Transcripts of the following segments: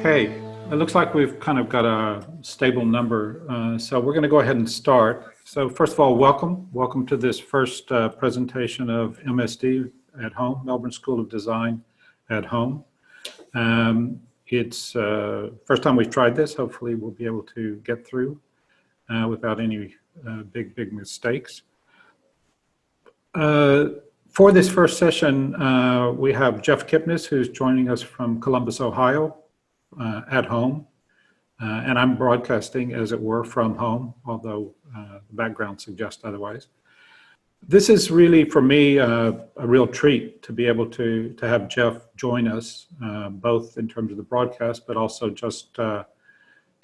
Okay, it looks like we've kind of got a stable number, so we're going to go ahead and start. So first of all, welcome to this first presentation of MSD at home, Melbourne School of Design at home. It's first time we've tried this. Hopefully we'll be able to get through without any big mistakes. For this first session, we have Jeff Kipnis, who's joining us from Columbus, Ohio, at home. And I'm broadcasting, as it were, from home, although the background suggests otherwise. This is really, for me, a real treat to be able to have Jeff join us, both in terms of the broadcast, but also just to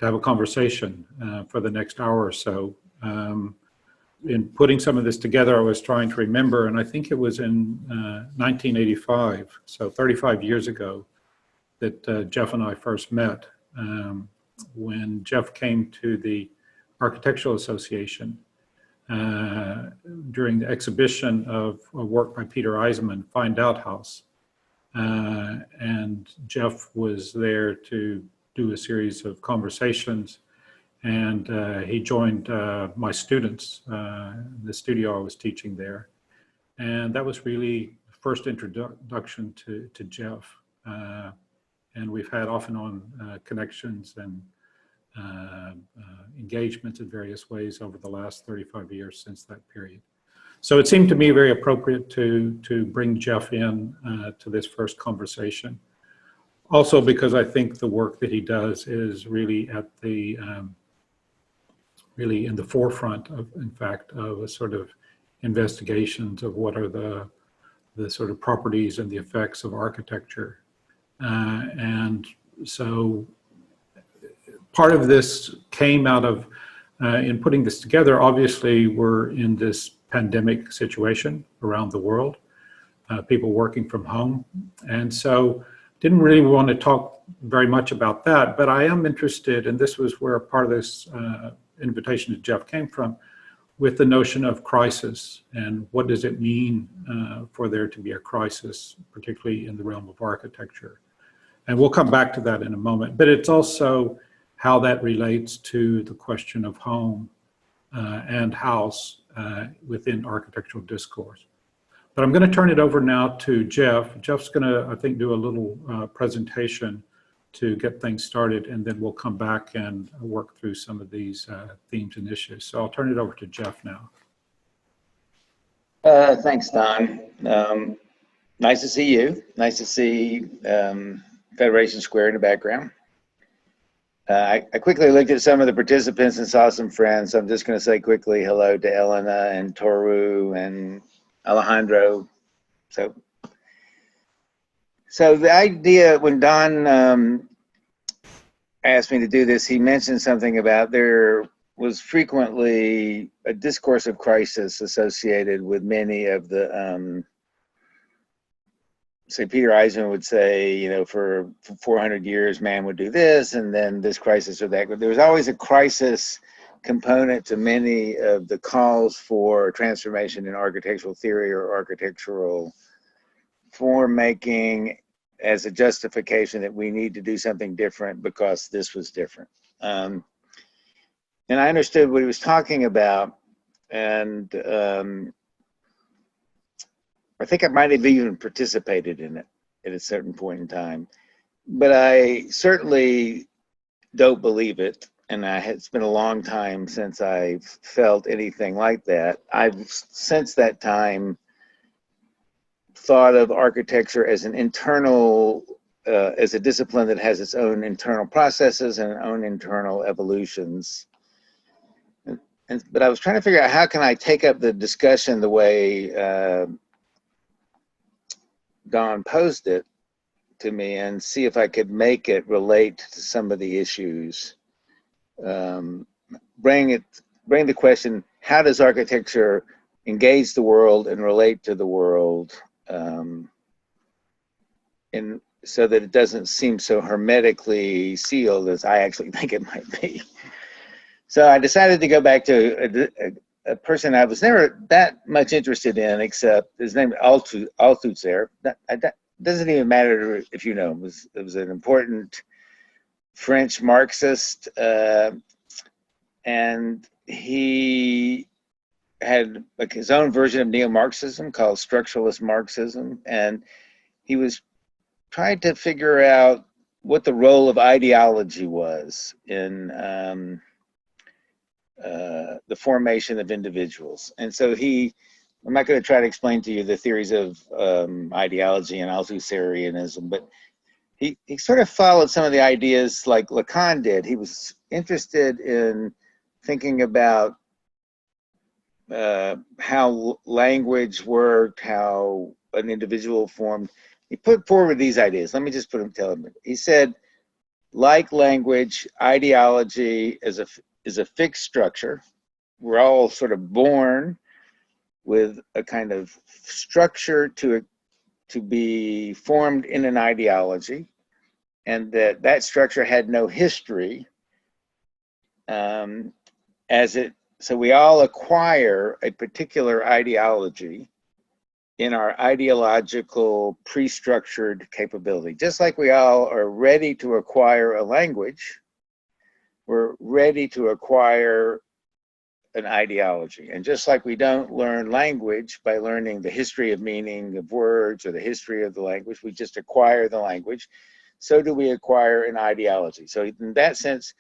have a conversation for the next hour or so. In putting some of this together, I was trying to remember, and I think it was in 1985, so 35 years ago, that Jeff and I first met, when Jeff came to the Architectural Association during the exhibition of a work by Peter Eisenman, Find Out House. And Jeff was there to do a series of conversations, and he joined my students in the studio I was teaching there. And that was really the first introduction to Jeff. And we've had off and on connections and engagements in various ways over the last 35 years since that period. So it seemed to me very appropriate to bring Jeff in to this first conversation. Also because I think the work that he does is really at the really in the forefront of, in fact, of a sort of investigations of what are the sort of properties and the effects of architecture. And so part of this came out of, in putting this together, obviously we're in this pandemic situation around the world, people working from home. And so didn't really want to talk very much about that, but I am interested, and this was where part of this invitation to Jeff came from, with the notion of crisis and what does it mean for there to be a crisis, particularly in the realm of architecture. And we'll come back to that in a moment, but it's also how that relates to the question of home and house within architectural discourse. But I'm going to turn it over now to Jeff. Jeff's going to, I think, do a little presentation to get things started, and then we'll come back and work through some of these themes and issues. So I'll turn it over to Jeff now. Thanks, Don. Nice to see you. Nice to see Federation Square in the background. I quickly looked at some of the participants and saw some friends. So I'm just going to say quickly hello to Elena and Toru and Alejandro. So the idea, when Don asked me to do this, he mentioned something about there was frequently a discourse of crisis associated with many of the, say Peter Eisenman would say, you know, for 400 years, man would do this, and then this crisis or that. But there was always a crisis component to many of the calls for transformation in architectural theory or architectural form making as a justification that we need to do something different because this was different. And I understood what he was talking about, and I think I might have even participated in it at a certain point in time, but I certainly don't believe it. And it's been a long time since I've felt anything like that. I've, since that time, thought of architecture as an internal, as a discipline that has its own internal processes and own internal evolutions. But I was trying to figure out how can I take up the discussion the way Don posed it to me and see if I could make it relate to some of the issues. Bring the question, how does architecture engage the world and relate to the world, and so that it doesn't seem so hermetically sealed as I actually think it might be. So I decided to go back to a person I was never that much interested in, except his name Althusser. That doesn't even matter if you know him. It was an important French Marxist, and he had like his own version of neo-Marxism called Structuralist Marxism, and he was trying to figure out what the role of ideology was in the formation of individuals. And so I'm not going to try to explain to you the theories of ideology and Althusserianism, but he sort of followed some of the ideas like Lacan did. He was interested in thinking about how language worked, how an individual formed. He put forward these ideas. Let me just tell him. He said, like language, ideology is a fixed structure. We're all sort of born with a kind of structure to be formed in an ideology, and that structure had no history. So we all acquire a particular ideology in our ideological pre-structured capability. Just like we all are ready to acquire a language, we're ready to acquire an ideology. And just like we don't learn language by learning the history of meaning of words or the history of the language, we just acquire the language, so do we acquire an ideology. So in that sense,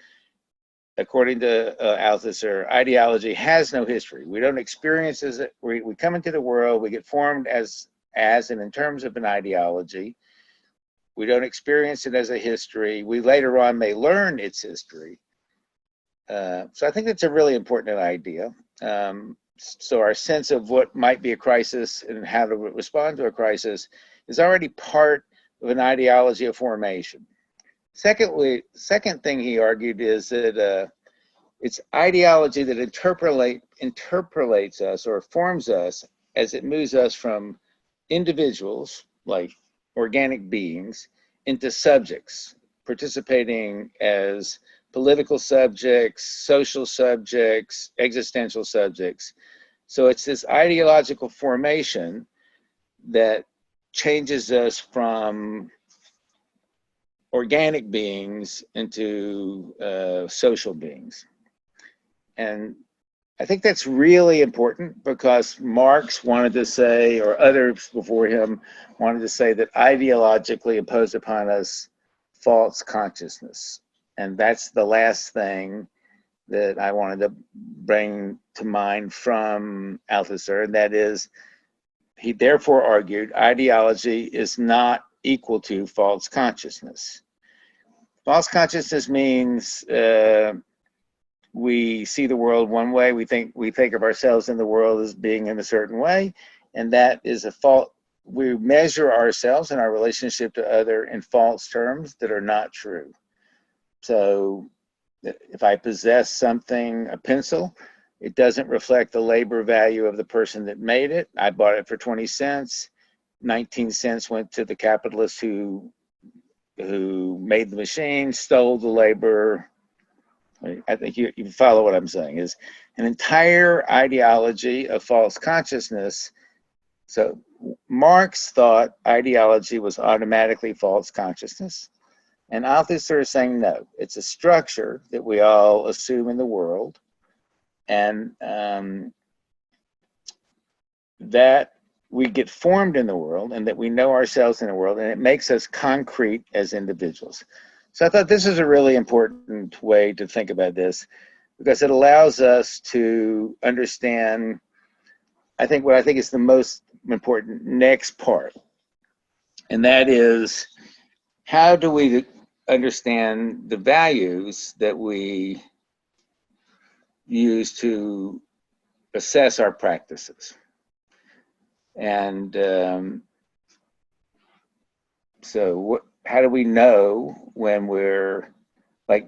according to Althusser, ideology has no history. We don't experience it. We come into the world, we get formed as and in terms of an ideology. We don't experience it as a history. We later on may learn its history. So I think that's a really important idea. So our sense of what might be a crisis and how to respond to a crisis is already part of an ideology of formation. Second thing he argued is that it's ideology that interpolates us or forms us as it moves us from individuals, like organic beings, into subjects, participating as political subjects, social subjects, existential subjects. So it's this ideological formation that changes us from organic beings into social beings. And I think that's really important because Marx wanted to say, or others before him wanted to say, that ideologically imposed upon us false consciousness. And that's the last thing that I wanted to bring to mind from Althusser, and that is, he therefore argued, ideology is not equal to false consciousness. False consciousness means we see the world one way, we think of ourselves in the world as being in a certain way, and that is a fault. We measure ourselves and our relationship to other in false terms that are not true. So if I possess something, a pencil, it doesn't reflect the labor value of the person that made it. I bought it for 20 cents. 19 cents went to the capitalist who made the machine, stole the labor. I think you follow what I'm saying, is an entire ideology of false consciousness. So Marx thought ideology was automatically false consciousness. And Althusser is saying, no, it's a structure that we all assume in the world, and that we get formed in the world, and that we know ourselves in the world, and it makes us concrete as individuals. So I thought this is a really important way to think about this, because it allows us to understand, what I think is the most important next part, and that is, how do we understand the values that we use to assess our practices? And how do we know when we're, like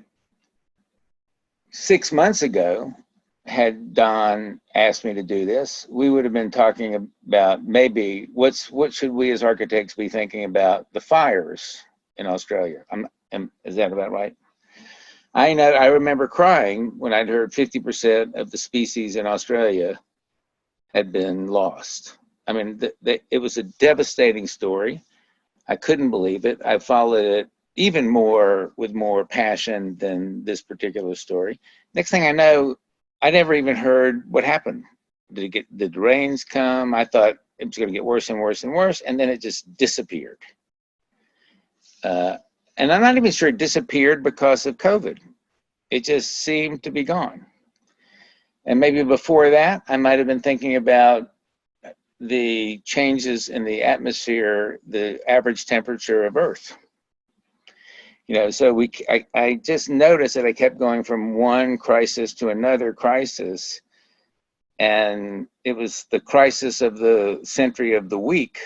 6 months ago, had Don asked me to do this, we would have been talking about maybe what should we as architects be thinking about the fires in Australia. Is that about right? I remember crying when I'd heard 50% of the species in Australia had been lost. I mean, it was a devastating story. I couldn't believe it. I followed it even more, with more passion than this particular story. Next thing I know, I never even heard what happened. Did the rains come? I thought it was going to get worse and worse and worse, and then it just disappeared. And I'm not even sure it disappeared because of COVID. It just seemed to be gone. And maybe before that, I might have been thinking about the changes in the atmosphere, the average temperature of Earth. You know, so I just noticed that I kept going from one crisis to another crisis, and it was the crisis of the century of the week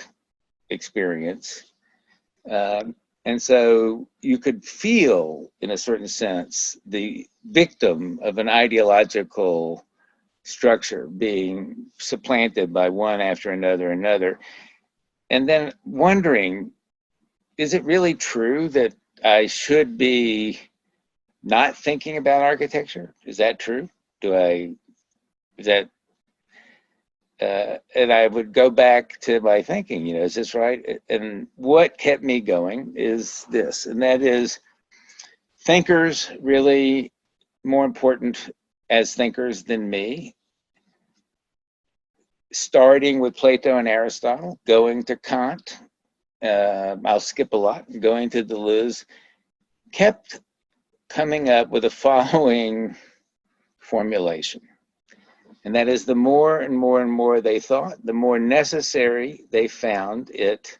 experience. And so you could feel, in a certain sense, the victim of an ideological structure being supplanted by one after another. And then wondering, is it really true that I should be not thinking about architecture? Is that true? And I would go back to my thinking, you know, is this right? And what kept me going is this, and that is thinkers really more important as thinkers than me. Starting with Plato and Aristotle, going to Kant, I'll skip a lot, going to Deleuze, kept coming up with the following formulation. And that is, the more and more and more they thought, the more necessary they found it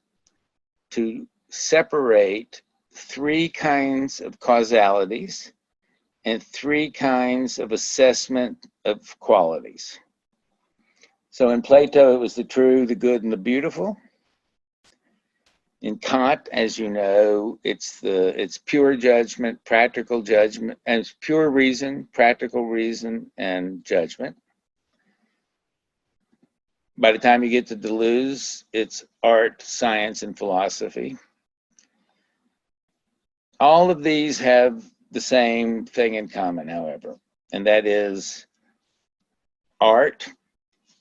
to separate three kinds of causalities and three kinds of assessment of qualities. So in Plato, it was the true, the good, and the beautiful. In Kant, as you know, it's pure judgment, practical judgment, and it's pure reason, practical reason, and judgment. By the time you get to Deleuze, it's art, science, and philosophy. All of these have the same thing in common, however, and that is art.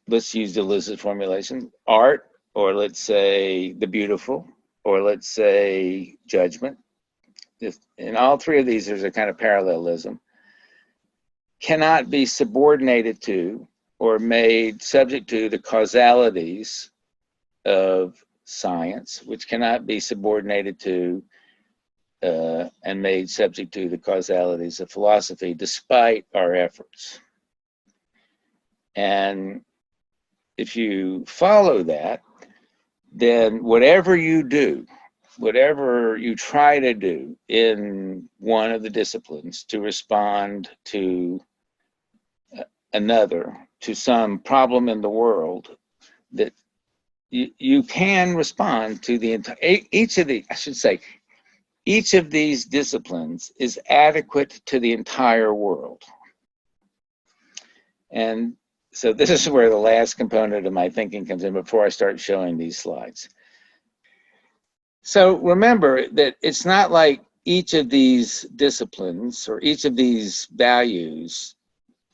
Let's use Deleuze's formulation. Art, or let's say the beautiful, or let's say judgment. In all three of these, there's a kind of parallelism. Cannot be subordinated to or made subject to the causalities of science, which cannot be subordinated to and made subject to the causalities of philosophy, despite our efforts. And if you follow that, then whatever you do, whatever you try to do in one of the disciplines to respond to another, to some problem in the world, that you can respond to the entire, each of these disciplines is adequate to the entire world. And so this is where the last component of my thinking comes in before I start showing these slides. So remember that it's not like each of these disciplines or each of these values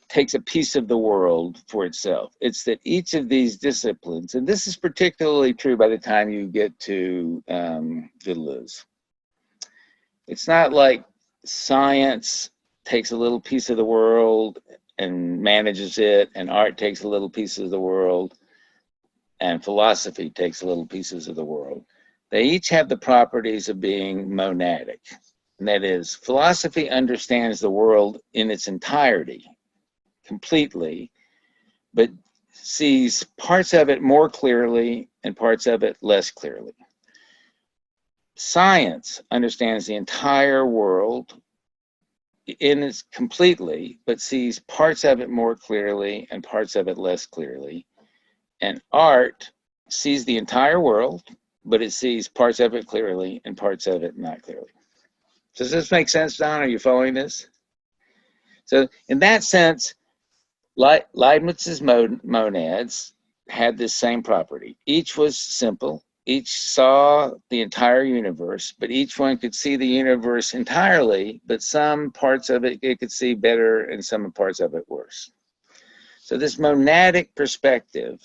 takes a piece of the world for itself. It's that each of these disciplines, and this is particularly true by the time you get to Deleuze. It's not like science takes a little piece of the world and manages it, and art takes a little piece of the world, and philosophy takes a little pieces of the world. They each have the properties of being monadic. And that is, philosophy understands the world in its entirety, completely, but sees parts of it more clearly and parts of it less clearly. Science understands the entire world in its completely, but sees parts of it more clearly and parts of it less clearly. And art sees the entire world, but it sees parts of it clearly and parts of it not clearly. Does this make sense, Don? Are you following this? So in that sense, Leibniz's monads had this same property. Each was simple. Each saw the entire universe, but each one could see the universe entirely, but some parts of it could see better and some parts of it worse. So this monadic perspective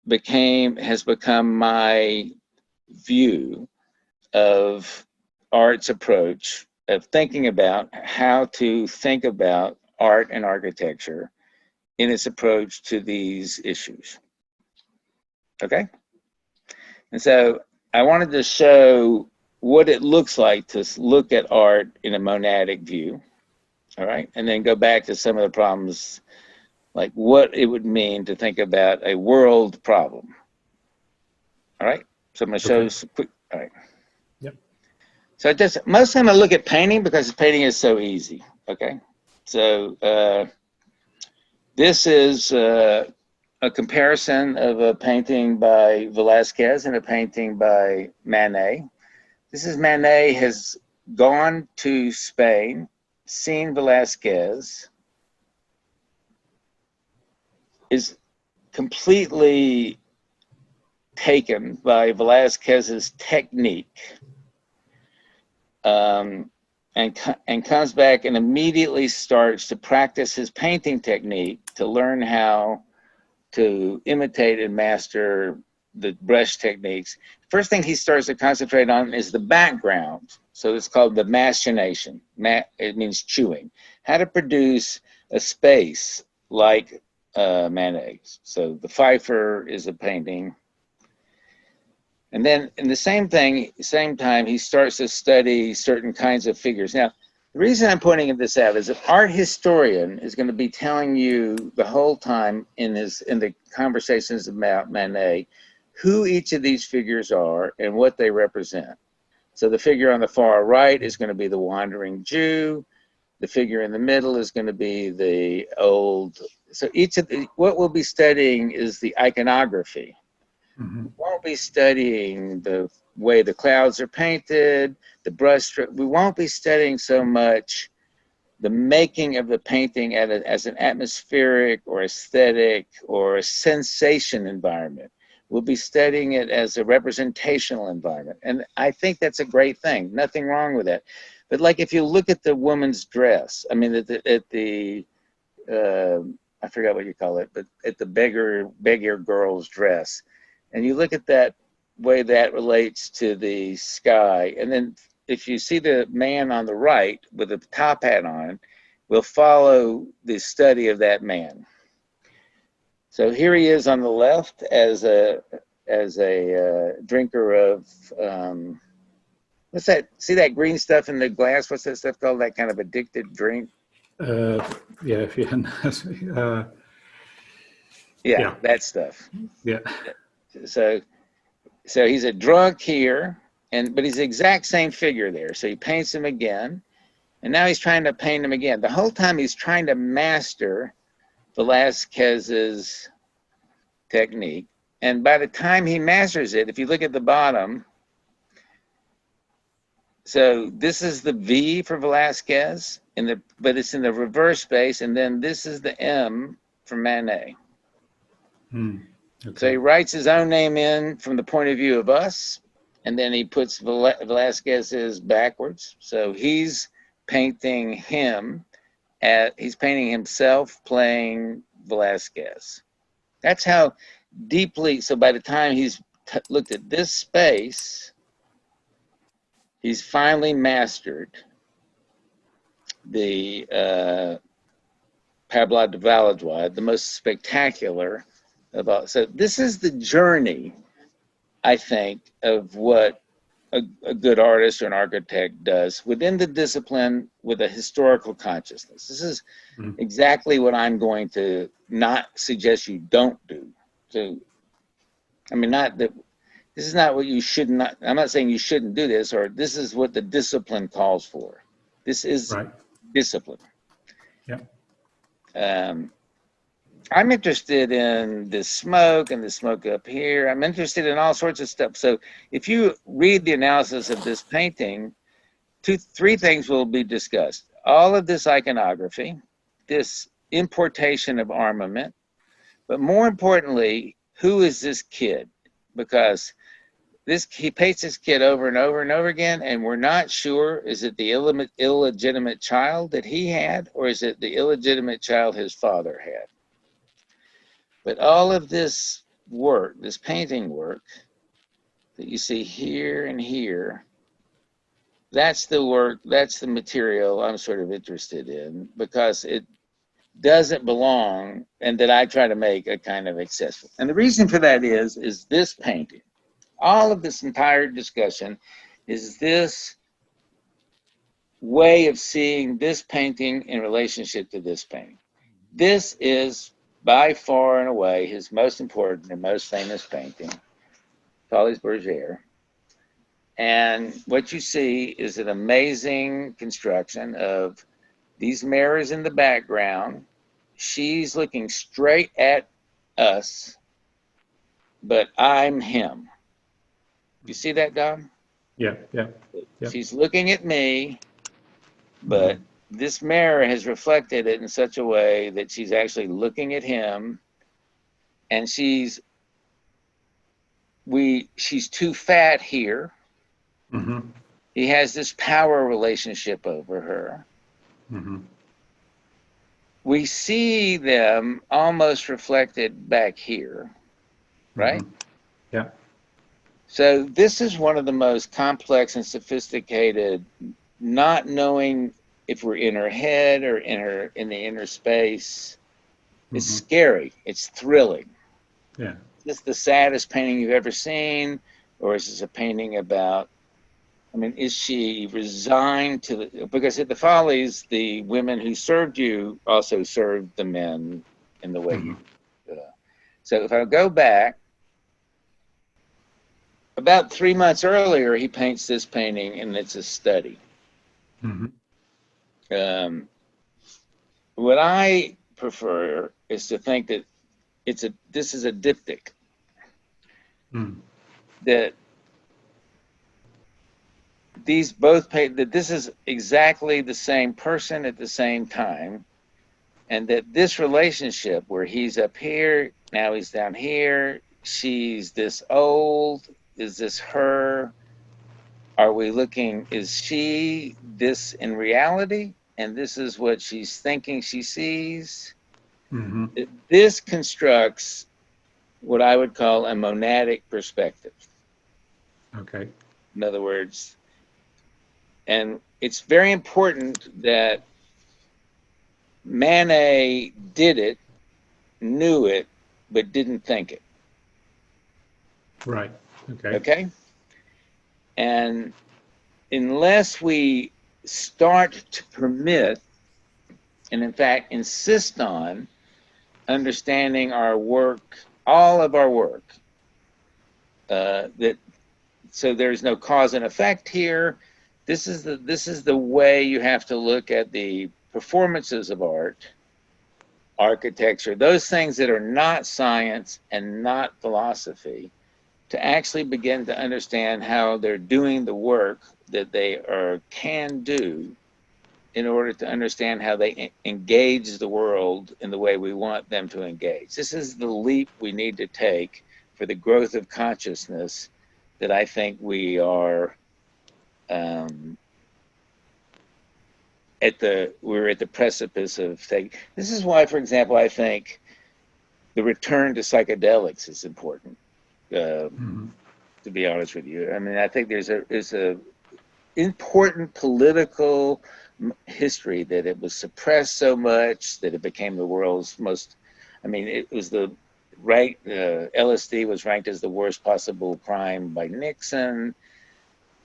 has become my view of art's approach of thinking about how to think about art and architecture in its approach to these issues. Okay? And so I wanted to show what it looks like to look at art in a monadic view, all right? And then go back to some of the problems, like what it would mean to think about a world problem. All right? So I'm going to show some quick, all right. Yep. So most of the time I look at painting because painting is so easy, okay? So this is a comparison of a painting by Velázquez and a painting by Manet. This is Manet has gone to Spain, seen Velázquez, is completely taken by Velázquez's technique, and comes back and immediately starts to practice his painting technique to learn how to imitate and master the brush techniques. First thing he starts to concentrate on is the background. So it's called the machination. It means chewing. How to produce a space like Manet's. So the Pfeiffer is a painting. And then in the same time, he starts to study certain kinds of figures. Now, the reason I'm pointing this out is an art historian is going to be telling you the whole time in the conversations about Manet who each of these figures are and what they represent. So the figure on the far right is going to be the wandering Jew. The figure in the middle is going to be the old. So what we'll be studying is the iconography. Mm-hmm. We won't be studying the way the clouds are painted, the brush stroke. We won't be studying so much the making of the painting as an atmospheric or aesthetic or a sensation environment. We'll be studying it as a representational environment. And I think that's a great thing. Nothing wrong with that. But like if you look at the woman's dress, I mean, I forgot what you call it, but at the beggar girl's dress, and you look at that way that relates to the sky, and then if you see the man on the right with a top hat on, we'll follow the study of that man. So here he is on the left as a drinker of what's that? See that green stuff in the glass? What's that stuff called? That kind of addicted drink? Yeah, if you yeah, that stuff. Yeah. So he's a drunk here, but he's the exact same figure there. So he paints him again, and now he's trying to paint him again. The whole time he's trying to master Velázquez's technique. And by the time he masters it, if you look at the bottom, so this is the V for Velázquez, but it's in the reverse space, and then this is the M for Manet. Okay. So he writes his own name in from the point of view of us, and then he puts Velázquez's backwards. So he's painting he's painting himself playing Velázquez. That's how deeply, so by the time he's looked at this space, he's finally mastered the Pablo de Valois, the most spectacular about. So this is the journey, I think, of what a good artist or an architect does within the discipline with a historical consciousness. This is exactly what I'm going to not suggest you don't do. So, I mean, this is not what you should not, I'm not saying you shouldn't do this, or this is what the discipline calls for. This is discipline. Yeah. I'm interested in the smoke and the smoke up here. I'm interested in all sorts of stuff. So if you read the analysis of this painting, three things will be discussed. All of this iconography, this importation of armament, but more importantly, who is this kid? Because he paints this kid over and over and over again, and we're not sure, is it the illegitimate child that he had, or is it the illegitimate child his father had? But all of this work, this painting work that you see here and here, that's the work, that's the material I'm sort of interested in, because it doesn't belong, and that I try to make a kind of accessible. And the reason for that is this painting. All of this entire discussion is this way of seeing this painting in relationship to this painting. This is by far and away his most important and most famous painting, Folies Bergère. And what you see is an amazing construction of these mirrors in the background. She's looking straight at us, but I'm him. You see that, Don? Yeah. She's looking at me, but this mirror has reflected it in such a way that she's actually looking at him, and she's too fat here. He has this power relationship over her. We see them almost reflected back here, right? Yeah. So this is one of the most complex and sophisticated, not knowing if we're in her head or in the inner space. It's scary. It's thrilling. Yeah. Is this the saddest painting you've ever seen? Or is this a painting about, I mean, is she resigned to the, because at the Follies, the women who served you also served the men in the way you. So if I go back, about 3 months earlier, he paints this painting, and it's a study. What I prefer is to think that this is a diptych. That these both paint, that this is exactly the same person at the same time, and that this relationship where he's up here, now he's down here, she's this old, is this her? Are we looking, is she this in reality? And this is what she's thinking she sees? This constructs what I would call a monadic perspective. Okay. In other words, and it's very important that Manet did it, knew it, but didn't think it. Right. Okay. Okay? And unless we start to permit, and in fact insist on, understanding our work, all of our work, that so there's no cause and effect here. This is the way you have to look at the performances of art, architecture, those things that are not science and not philosophy, to actually begin to understand how they're doing the work that they can do in order to understand how they engage the world in the way we want them to engage. This is the leap we need to take for the growth of consciousness that I think we are we're at the precipice of taking. This is why, for example, I think the return to psychedelics is important. To be honest with you, I mean, I think there's a important political history that it was suppressed so much that it became the world's most. I mean, it was the right. LSD was ranked as the worst possible crime by Nixon.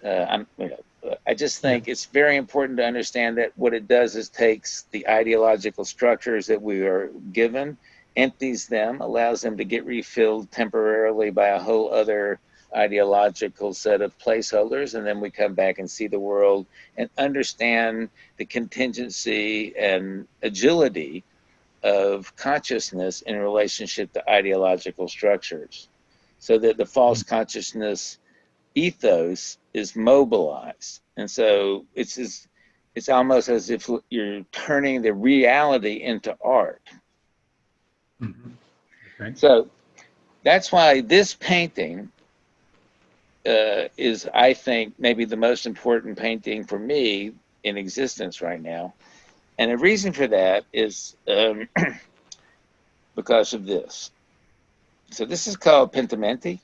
I just think it's very important to understand that what it does is takes the ideological structures that we are given, empties them, allows them to get refilled temporarily by a whole other ideological set of placeholders, and then we come back and see the world and understand the contingency and agility of consciousness in relationship to ideological structures, so that the false consciousness ethos is mobilized. And so it's almost as if you're turning the reality into art. Okay. So that's why this painting is, I think, maybe the most important painting for me in existence right now. And the reason for that is because of this. So this is called Pentamenti.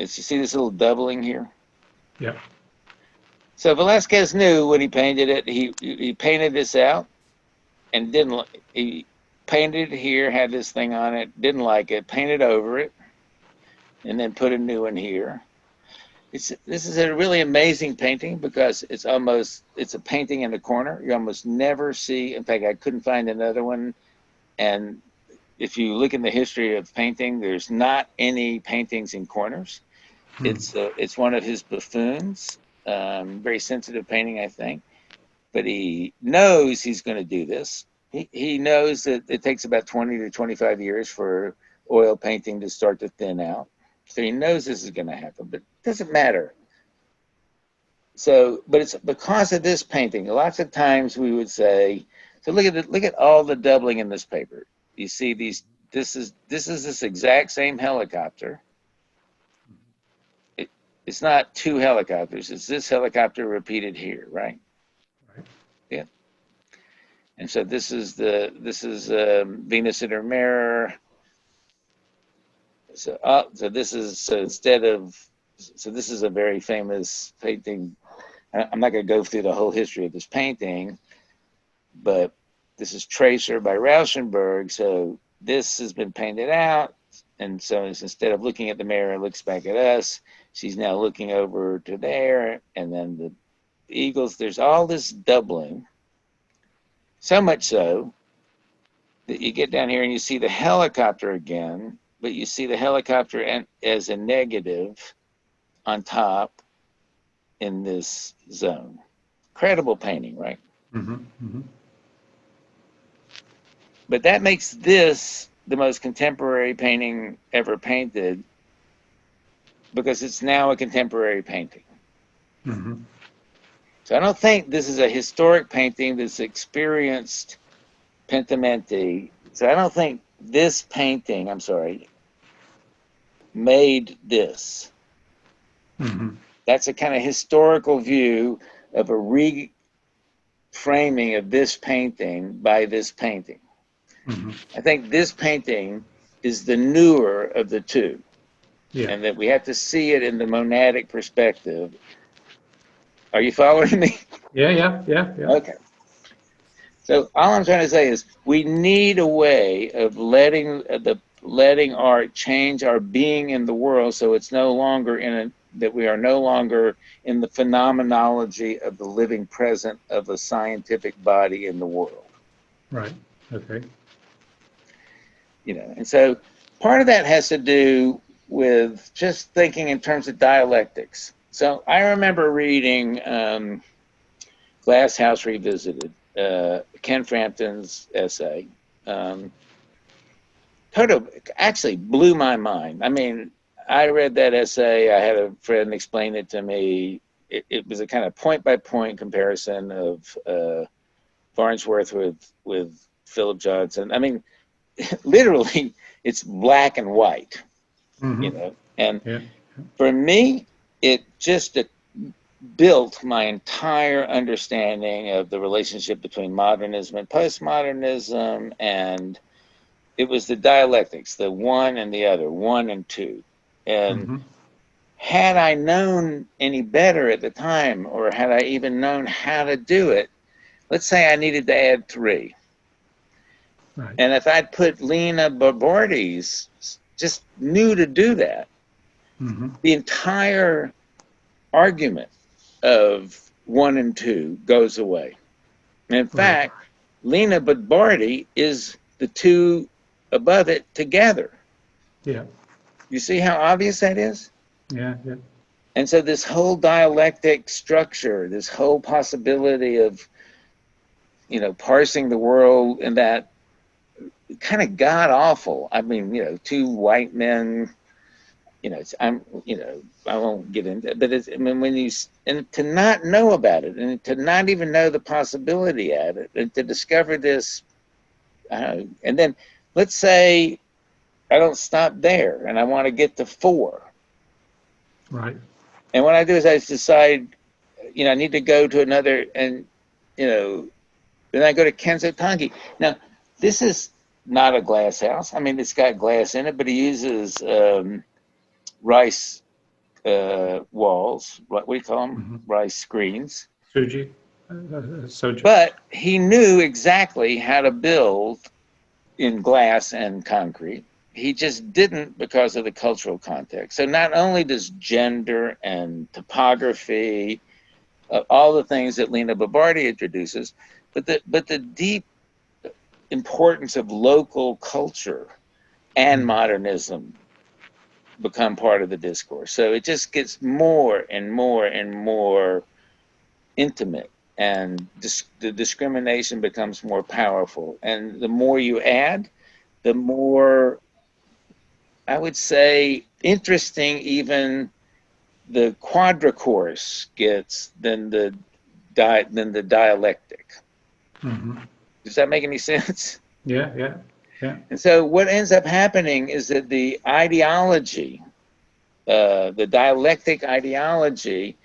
You see this little doubling here? Yeah. So Velázquez knew when he painted it, he painted this out and he painted it here, had this thing on it, didn't like it, painted over it, and then put a new one here. This is a really amazing painting because it's a painting in the corner. You almost never see, in fact, I couldn't find another one. And if you look in the history of painting, there's not any paintings in corners. It's one of his buffoons. Very sensitive painting, I think. But he knows he's going to do this. He knows that it takes about 20 to 25 years for oil painting to start to thin out. So he knows this is going to happen, but it doesn't matter. So, but it's because of this painting. Lots of times we would say, so look at all the doubling in this paper. You see these. This is this exact same helicopter. It's not two helicopters. It's this helicopter repeated here, right? Right. Yeah. And so this is Venus in her mirror. So this is this is a very famous painting. I'm not going to go through the whole history of this painting, but this is Tracer by Rauschenberg. So this has been painted out, and so instead of looking at the mirror, it looks back at us. She's now looking over to there, and then the eagles. There's all this doubling, so much so that you get down here and you see the helicopter again, but you see the helicopter as a negative on top in this zone. Incredible painting, right? Mm-hmm. Mm-hmm. But that makes this the most contemporary painting ever painted because it's now a contemporary painting. Mm-hmm. So I don't think this is a historic painting that's experienced Pentamenti. So I don't think this painting, made this. Mm-hmm. That's a kind of historical view of a reframing of this painting by this painting. Mm-hmm. I think this painting is the newer of the two. Yeah. And that we have to see it in the monadic perspective. Are you following me? Yeah. Okay. So all I'm trying to say is we need a way of letting art change our being in the world, so it's no longer that we are no longer in the phenomenology of the living present of a scientific body in the world. Right. Okay. And so part of that has to do with just thinking in terms of dialectics. So I remember reading Glass House Revisited, Ken Frampton's essay. Actually blew my mind. I mean, I read that essay. I had a friend explain it to me. It was a kind of point-by-point comparison of Farnsworth with Philip Johnson. I mean, literally, it's black and white. Mm-hmm. And for me, it just built my entire understanding of the relationship between modernism and postmodernism, and it was the dialectics, the one and the other, one and two. And had I known any better at the time, or had I even known how to do it, let's say I needed to add 3. Right. And if I'd put Lena Barbordes, just knew to do that, the entire argument of 1 and 2 goes away. And in fact, Lena Barbordes is the 2 above it together. Yeah. You see how obvious that is? Yeah. And so this whole dialectic structure, this whole possibility of, parsing the world in that kind of god awful. I mean, 2 white men, I won't get into it, but and to not know about it, and to not even know the possibility at it, and to discover this, and then let's say I don't stop there, and I want to get to 4. Right. And what I do is I decide, I need to go to another, and then I go to Kenzo Tange. Now, this is not a glass house. I mean, it's got glass in it, but he uses rice walls, what we call them, rice screens. Soji. Soji. But he knew exactly how to build in glass and concrete. He just didn't because of the cultural context. So not only does gender and topography, all the things that Lena Babardi introduces, but the deep importance of local culture and modernism become part of the discourse. So it just gets more and more and more intimate, and the discrimination becomes more powerful. And the more you add, the more, I would say, interesting even the quadricourse gets than the dialectic. Does that make any sense? Yeah. And so what ends up happening is that the ideology, the dialectic ideology,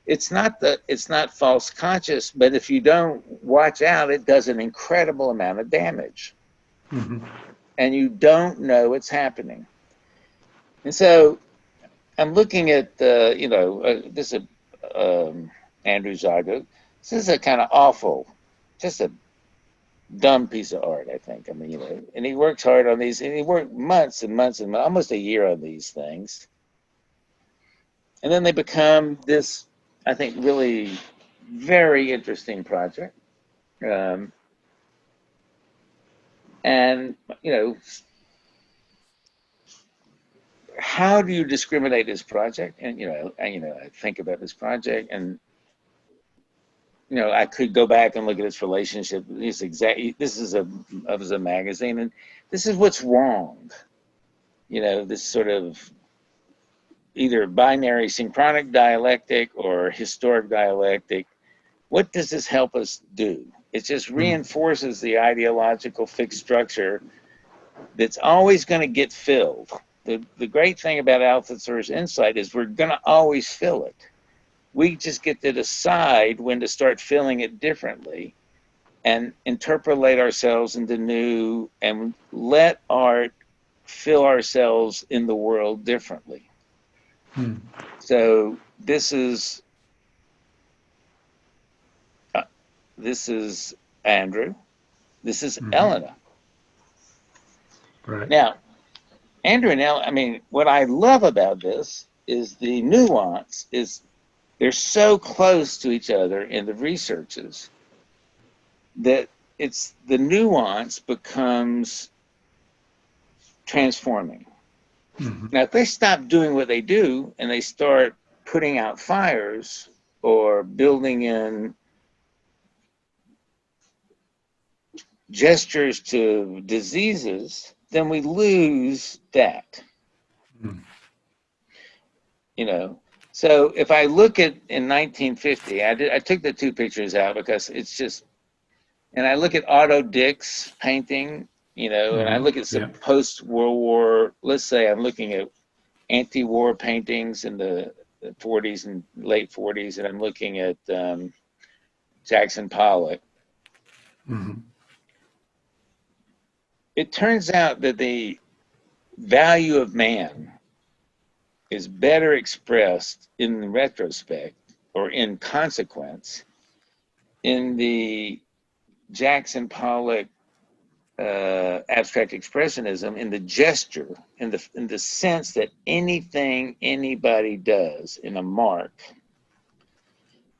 it's not false conscious, but if you don't watch out, it does an incredible amount of damage. And you don't know it's happening. And so I'm looking at, this is Andrew Zago. This is a kind of awful, just a dumb piece of art, I think. I mean, and he works hard on these, and he worked months and months and almost a year on these things. And then they become this, I think, really very interesting project. And, how do you discriminate this project? And, I think about this project, and, I could go back and look at its relationship. This is a magazine, and this is what's wrong. This sort of either binary synchronic dialectic or historic dialectic. What does this help us do? It just reinforces the ideological fixed structure that's always going to get filled. The great thing about Althusser's insight is we're going to always fill it. We just get to decide when to start filling it differently and interpolate ourselves into new, and let art fill ourselves in the world differently. So this is Andrew. This is Elena. Right. Now, Andrew and Elena, I mean, what I love about this is the nuance is they're so close to each other in the researches that the nuance becomes transforming. Now, if they stop doing what they do and they start putting out fires or building in gestures to diseases, then we lose that. So if I look at in 1950, I took the two pictures out because it's just, and I look at Otto Dick's painting, and I look at some post-World War, let's say I'm looking at anti-war paintings in the 40s and late 40s, and I'm looking at Jackson Pollock. It turns out that the value of man is better expressed in retrospect or in consequence in the Jackson Pollock abstract expressionism, in the gesture, in the sense that anything anybody does in a mark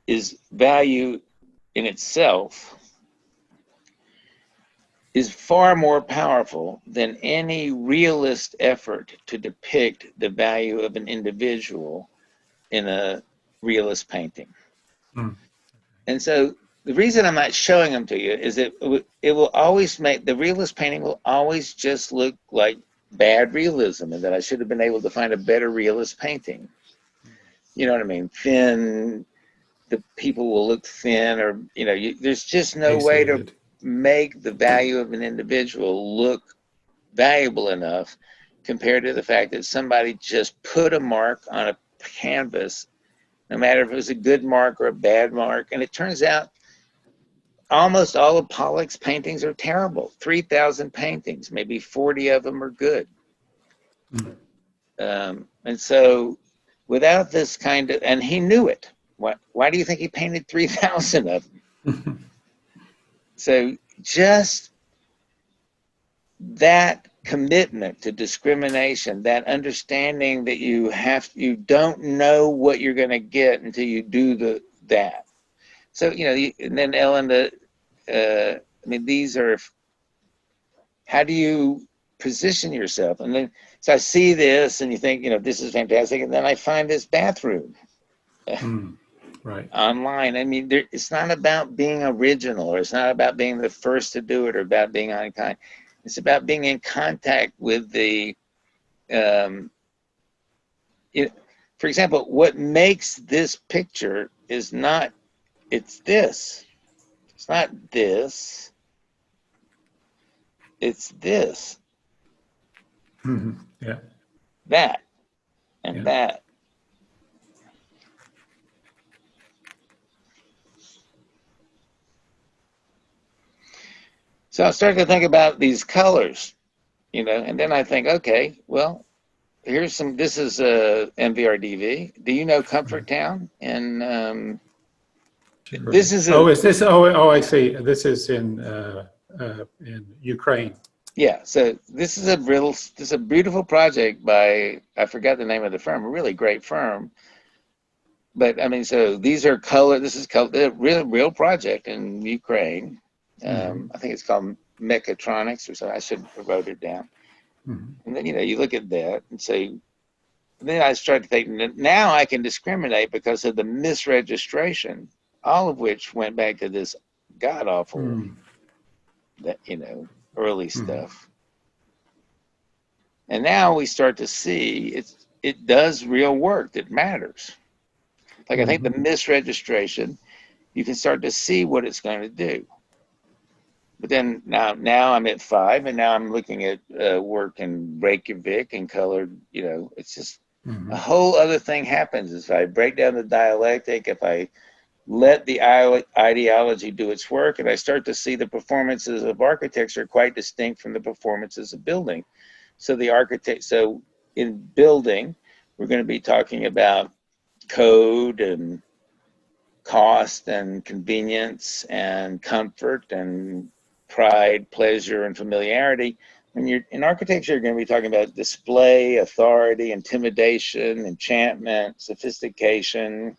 is value in itself, is far more powerful than any realist effort to depict the value of an individual in a realist painting. And so the reason I'm not showing them to you is that it will always make, the realist painting will always just look like bad realism, and that I should have been able to find a better realist painting. You know what I mean? Thin, the people will look thin, or, there's just no way to make the value of an individual look valuable enough compared to the fact that somebody just put a mark on a canvas, no matter if it was a good mark or a bad mark. And it turns out almost all of Pollock's paintings are terrible. 3,000 paintings, maybe 40 of them are good. And so without this kind of, and he knew it. Why do you think he painted 3,000 of them? So just that commitment to discrimination, that understanding that you don't know what you're going to get until you do that. So, and then Ellen, I mean, these are, how do you position yourself? And then, so I see this and you think, this is fantastic. And then I find this bathroom right. online. I mean, it's not about being original, or it's not about being the first to do it, or about being unkind. It's about being in contact with the, for example, what makes this picture is not, it's this. It's not this. It's this. Yeah. That. And that. So I started to think about these colors, and then I think, okay, well, this is MVRDV. Do you know Comfort Town? And this is is this, oh, I see. This is in Ukraine. Yeah, so this is a beautiful project by, I forgot the name of the firm, a really great firm. But I mean, so these are this is a real project in Ukraine. I think it's called Mechatronics or something. I should have wrote it down. And then, you look at that and say, then I start to think, now I can discriminate because of the misregistration, all of which went back to this god-awful, that, early stuff. And now we start to see it does real work that matters. Like I think the misregistration, you can start to see what it's going to do. But then now I'm at 5, and now I'm looking at work in Reykjavik and colored, it's just a whole other thing happens. If I break down the dialectic, if I let the ideology do its work, and I start to see the performances of architecture quite distinct from the performances of building. So so in building, we're going to be talking about code and cost and convenience and comfort and pride, pleasure, and familiarity. When you're in architecture, you're going to be talking about display, authority, intimidation, enchantment, sophistication,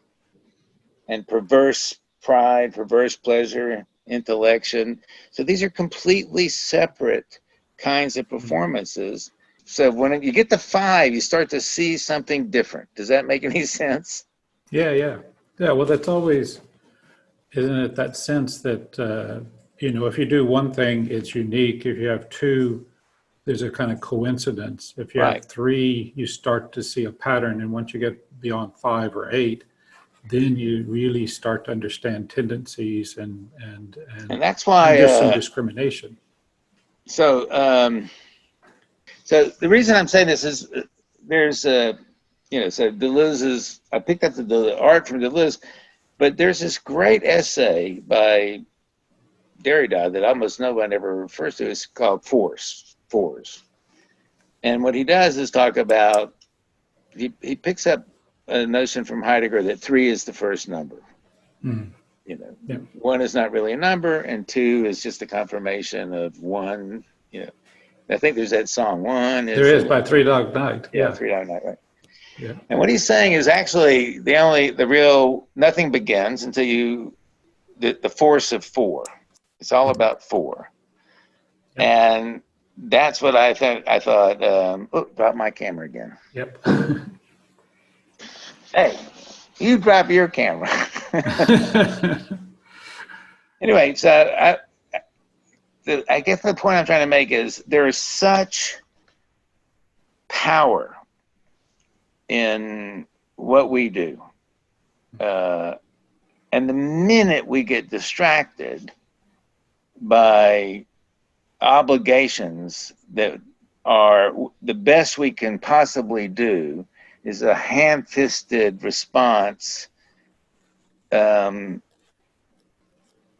and perverse pride, perverse pleasure, intellection. So these are completely separate kinds of performances. So when you get to 5, you start to see something different. Does that make any sense? Yeah. Well, that's always, isn't it, that sense that, if you do one thing, it's unique. If you have 2, there's a kind of coincidence. If you have 3, you start to see a pattern. And once you get beyond 5 or 8, then you really start to understand tendencies and that's why just some discrimination. So the reason I'm saying this is there's so Deleuze's, I picked up the art from Deleuze, but there's this great essay by Derrida that almost nobody ever refers to. It's called Fours. And what he does is talk about, he picks up a notion from Heidegger that 3 is the first number. 1 is not really a number, and 2 is just a confirmation of 1. I think there's that song, 1 is. There is, by Three Dog Night. Yeah, Three Dog Night, right? Yeah. And what he's saying is actually nothing begins until the force of 4. It's all about 4. Yep. And that's what I thought, drop my camera again. Yep. Hey, you drop your camera. Anyway, so I guess the point I'm trying to make is there is such power in what we do. And the minute we get distracted by obligations that are the best we can possibly do is a ham-fisted response that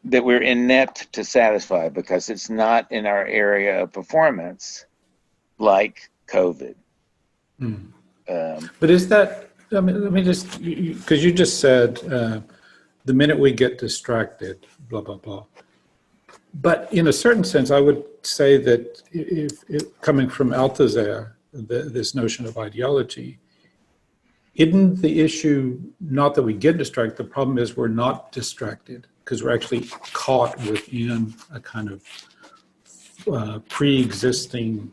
we're inept to satisfy because it's not in our area of performance, like COVID. But is that I mean, let me just, because you just said the minute we get distracted, blah, blah, blah. But in a certain sense, I would say that if coming from Althusser, this notion of ideology, isn't the issue not that we get distracted, the problem is we're not distracted because we're actually caught within a kind of pre-existing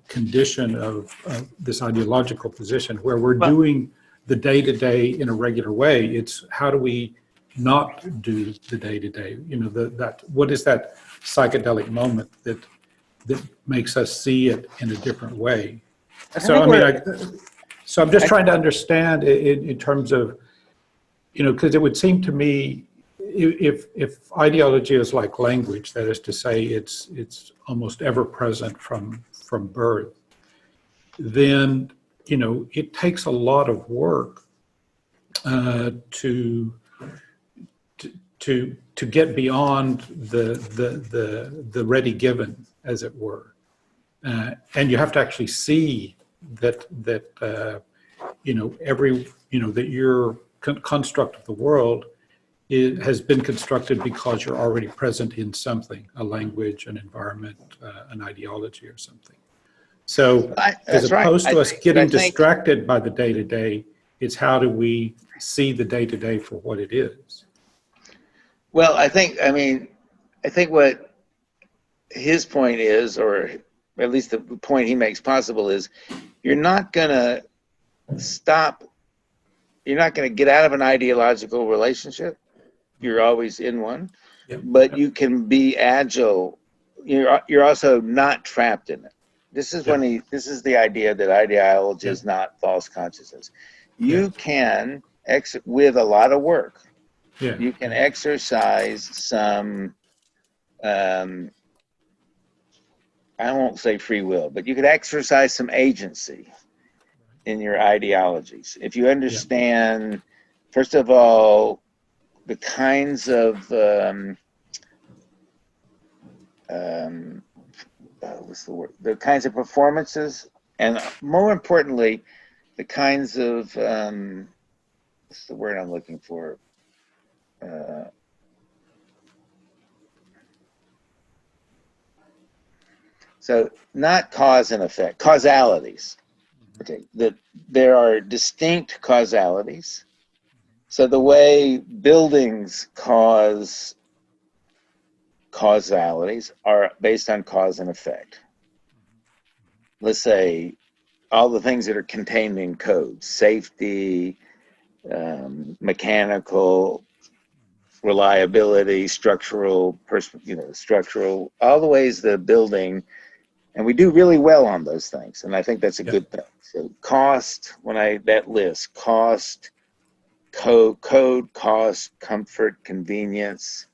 condition of this ideological position where we're doing the day-to-day in a regular way. It's how do we not do the day-to-day? You know, that what is that psychedelic moment that makes us see it in a different way? So I mean, so I'm just trying to understand in terms of, you know, because it would seem to me if ideology is like language, that is to say, it's almost ever present from birth, then, you know, it takes a lot of work to get beyond the ready given, as it were, and you have to actually see that you know, that your construct of the world has been constructed because you're already present in something, a language, an environment, an ideology, or something. So as opposed to us getting distracted by the day-to-day, it's how do we see the day-to-day for what it is? Well, I think what his point is, or at least the point he makes possible, is you're not going to get out of an ideological relationship. You're always in one, but you can be agile. You're also not trapped in it. This is this is the idea that ideology is not false consciousness. You can with a lot of work. You can exercise some, I won't say free will, but you could exercise some agency in your ideologies. If you understand, first of all, the kinds of, what's the word? The kinds of performances, and more importantly, the kinds of, what's the word I'm looking for? So not cause and effect, causalities. Okay, that there are distinct causalities. So the way buildings cause causalities are based on cause and effect. Let's say all the things that are contained in codes, safety, mechanical, reliability, structural, structural, all the ways the building, and we do really well on those things, and I think that's a good thing. So cost, that list, cost, code, cost, comfort, convenience,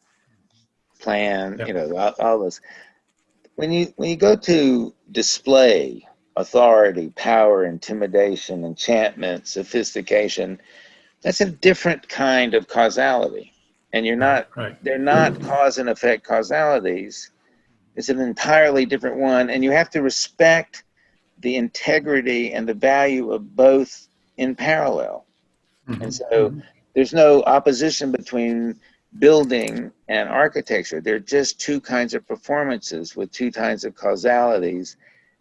plan, all those. When you go to display, authority, power, intimidation, enchantment, sophistication, that's a different kind of causality. And they're not cause and effect causalities. It's an entirely different one. And you have to respect the integrity and the value of both in parallel. And so there's no opposition between building and architecture. They're just two kinds of performances with two kinds of causalities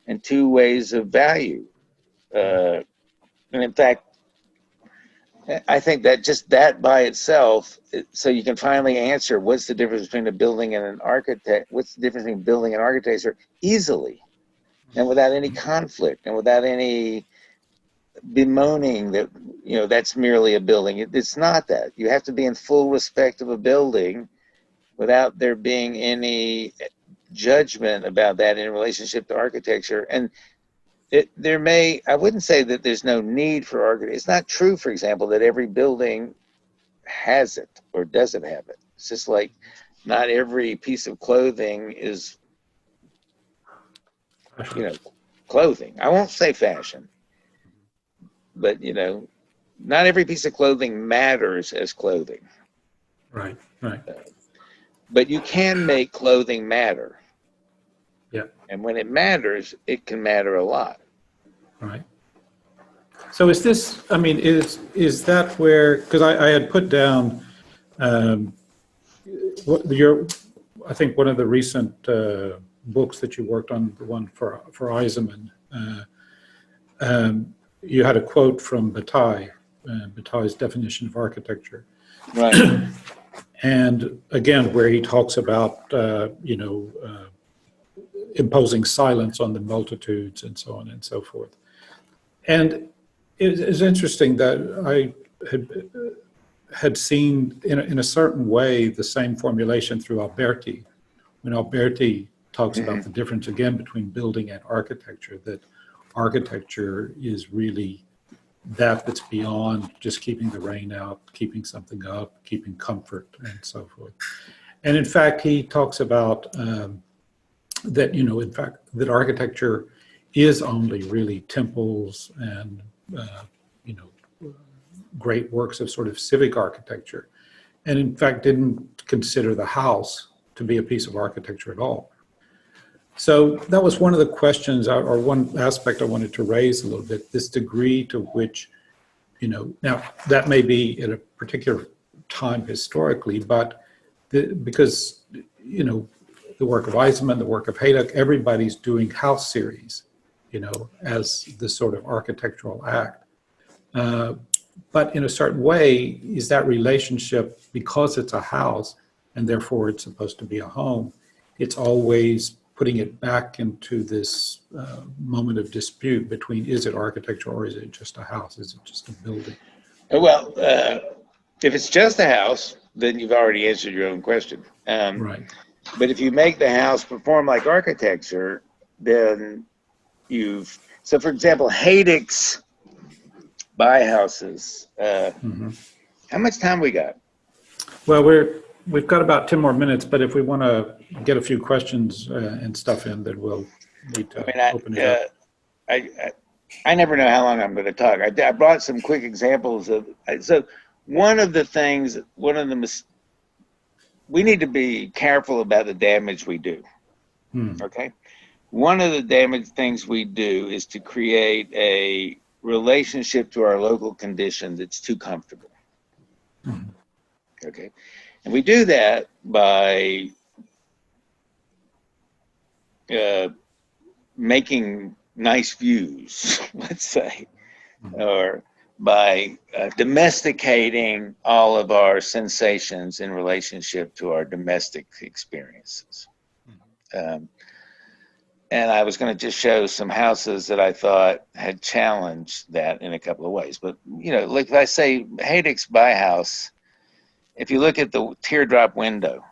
and two ways of value. And in fact, I think that just that by itself, so you can finally answer what's the difference between a building and an architect, what's the difference between building and architecture easily and without any conflict and without any bemoaning that, that's merely a building. It's not that. You have to be in full respect of a building without there being any judgment about that in relationship to architecture. And I wouldn't say that there's no need for architecture. It's not true, for example, that every building has it or doesn't have it. It's just like not every piece of clothing is, clothing. I won't say fashion, but, not every piece of clothing matters as clothing. Right. But you can make clothing matter. Yeah. And when it matters, it can matter a lot. Right. So is this, I mean, is that where, because I had put down what I think one of the recent books that you worked on, the one for Eisenman, you had a quote from Bataille's definition of architecture. Right. And again, where he talks about, imposing silence on the multitudes and so on and so forth. And it's interesting that I had seen in a certain way the same formulation through Alberti. When Alberti talks about the difference again between building and architecture, that architecture is really that's beyond just keeping the rain out, keeping something up, keeping comfort, and so forth. And in fact, he talks about that, in fact, that architecture is only really temples and, great works of sort of civic architecture. And in fact, didn't consider the house to be a piece of architecture at all. So that was one of the questions, or one aspect I wanted to raise a little bit, this degree to which, now that may be at a particular time historically, but because, the work of Eisenman, the work of Hayek, everybody's doing house series, as this sort of architectural act. But in a certain way, is that relationship, because it's a house and therefore it's supposed to be a home, it's always putting it back into this moment of dispute between, is it architecture or is it just a house? Is it just a building? Well, if it's just a house, then you've already answered your own question. Right. But if you make the house perform like architecture, then so for example, Hayek's buy houses. How much time we got? Well, we've got about 10 more minutes, but if we want to get a few questions and stuff in, then we'll need to open it up. I never know how long I'm going to talk. I brought some quick examples of, so one of the things, we need to be careful about the damage we do. Okay. One of the things we do is to create a relationship to our local condition that's too comfortable. Okay. And we do that by making nice views, let's say, or by domesticating all of our sensations in relationship to our domestic experiences. And I was going to just show some houses that I thought had challenged that in a couple of ways. But, like I say, Hayek's buy house, if you look at the teardrop window,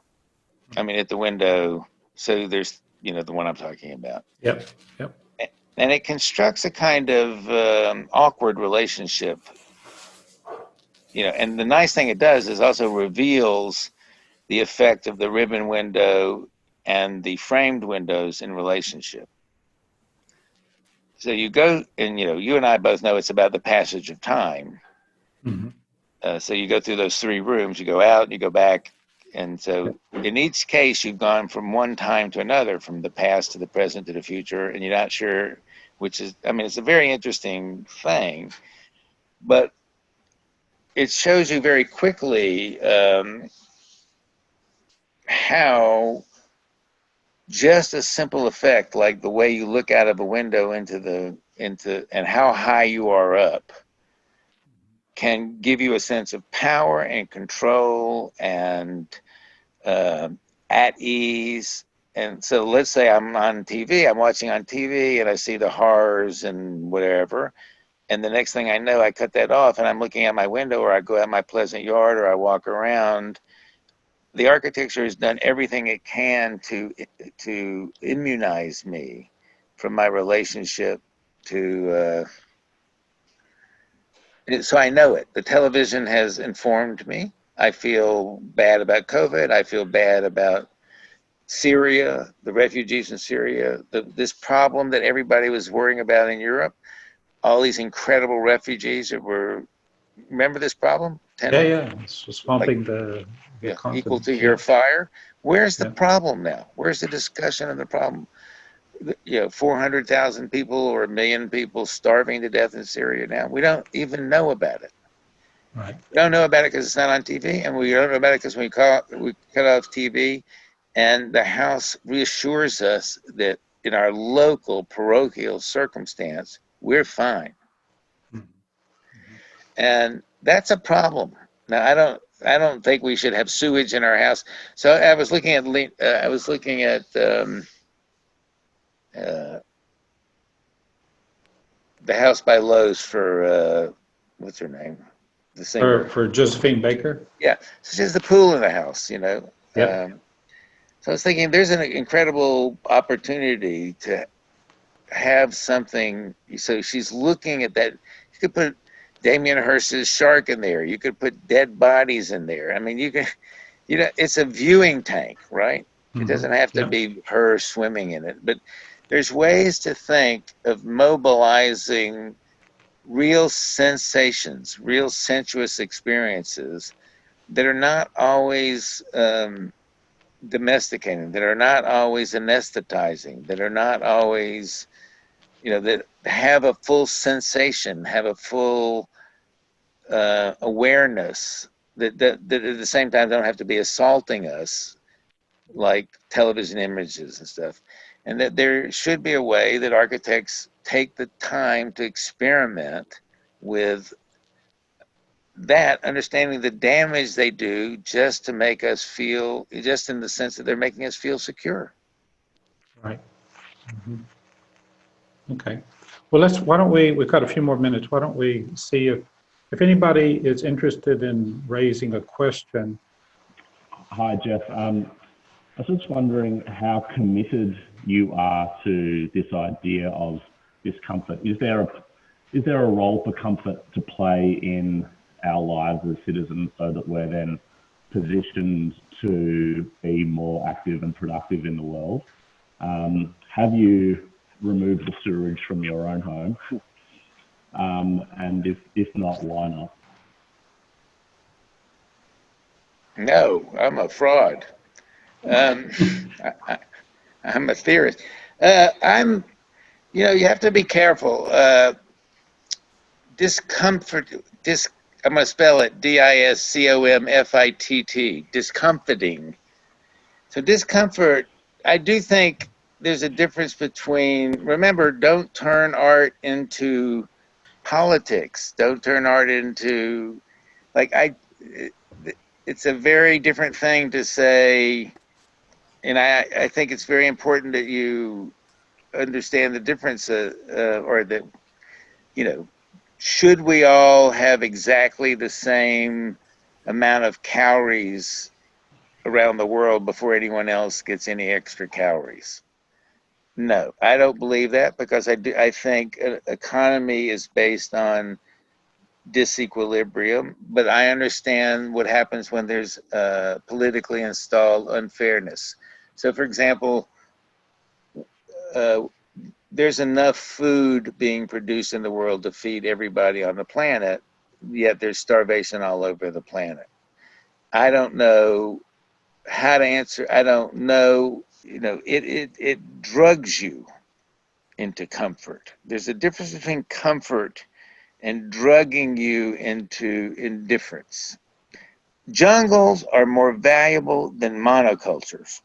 at the window, so there's, the one I'm talking about. Yep. And it constructs a kind of awkward relationship, and the nice thing it does is also reveals the effect of the ribbon window and the framed windows in relationship. So you go, and you and I both know it's about the passage of time. So you go through those three rooms, you go out, you go back. And so in each case, you've gone from one time to another, from the past to the present to the future, and you're not sure which is, it's a very interesting thing, but it shows you very quickly how just a simple effect, like the way you look out of a window into and how high you are up, can give you a sense of power and control and at ease. And so let's say I'm on TV, I'm watching on TV and I see the horrors and whatever. And the next thing I know, I cut that off and I'm looking out my window, or I go out my pleasant yard, or I walk around. The architecture has done everything it can to immunize me from my relationship to, so I know it. The television has informed me. I feel bad about COVID. I feel bad about Syria, the refugees in Syria, this problem that everybody was worrying about in Europe, all these incredible refugees that were, remember this problem? It's swamping the continent. Equal to your fire. Where's the problem now? Where's the discussion of the problem? 400,000 people or 1 million people starving to death in Syria now. We don't even know about it. Right. We don't know about it because it's not on TV, and we don't know about it because we cut off TV, and the House reassures us that in our local parochial circumstance, we're fine. Mm-hmm. And that's a problem. Now, I don't think we should have sewage in our house. So I was looking at the house by Lowe's for what's her name, the singer. For Josephine Baker. Yeah, so she has the pool in the house, Yep. So I was thinking there's an incredible opportunity to have something. So she's looking at that. You could put Damien Hirst's shark in there. You could put dead bodies in there. I mean, it's a viewing tank, right? Mm-hmm. It doesn't have to Yeah. be her swimming in it, but there's ways to think of mobilizing real sensations, real sensuous experiences that are not always domesticating, that are not always anesthetizing, that are not always, that have a full sensation, have a full awareness, that at the same time don't have to be assaulting us like television images and stuff. And that there should be a way that architects take the time to experiment with that, understanding the damage they do just to make us feel, just in the sense that they're making us feel secure. Right. Mm-hmm. Okay. Well, why don't we've got a few more minutes. Why don't we see if anybody is interested in raising a question. Hi, Jeff. I was just wondering how committed you are to this idea of discomfort. Is there a role for comfort to play in our lives as citizens so that we're then positioned to be more active and productive in the world? Have you removed the sewerage from your own home? And if not, why not? No, I'm a fraud. I'm a theorist. You have to be careful. Discomfort, I'm going to spell it DISCOMFITT, discomforting. So discomfort, I do think there's a difference between, remember, don't turn art into politics. Don't turn art into, it's a very different thing to say, and I think it's very important that you understand the difference, or that, should we all have exactly the same amount of calories around the world before anyone else gets any extra calories? No, I don't believe that, because I think an economy is based on disequilibrium, but I understand what happens when there's politically installed unfairness. So, for example, there's enough food being produced in the world to feed everybody on the planet, yet there's starvation all over the planet. I don't know how to answer. I don't know. It drugs you into comfort. There's a difference between comfort and drugging you into indifference. Jungles are more valuable than monocultures.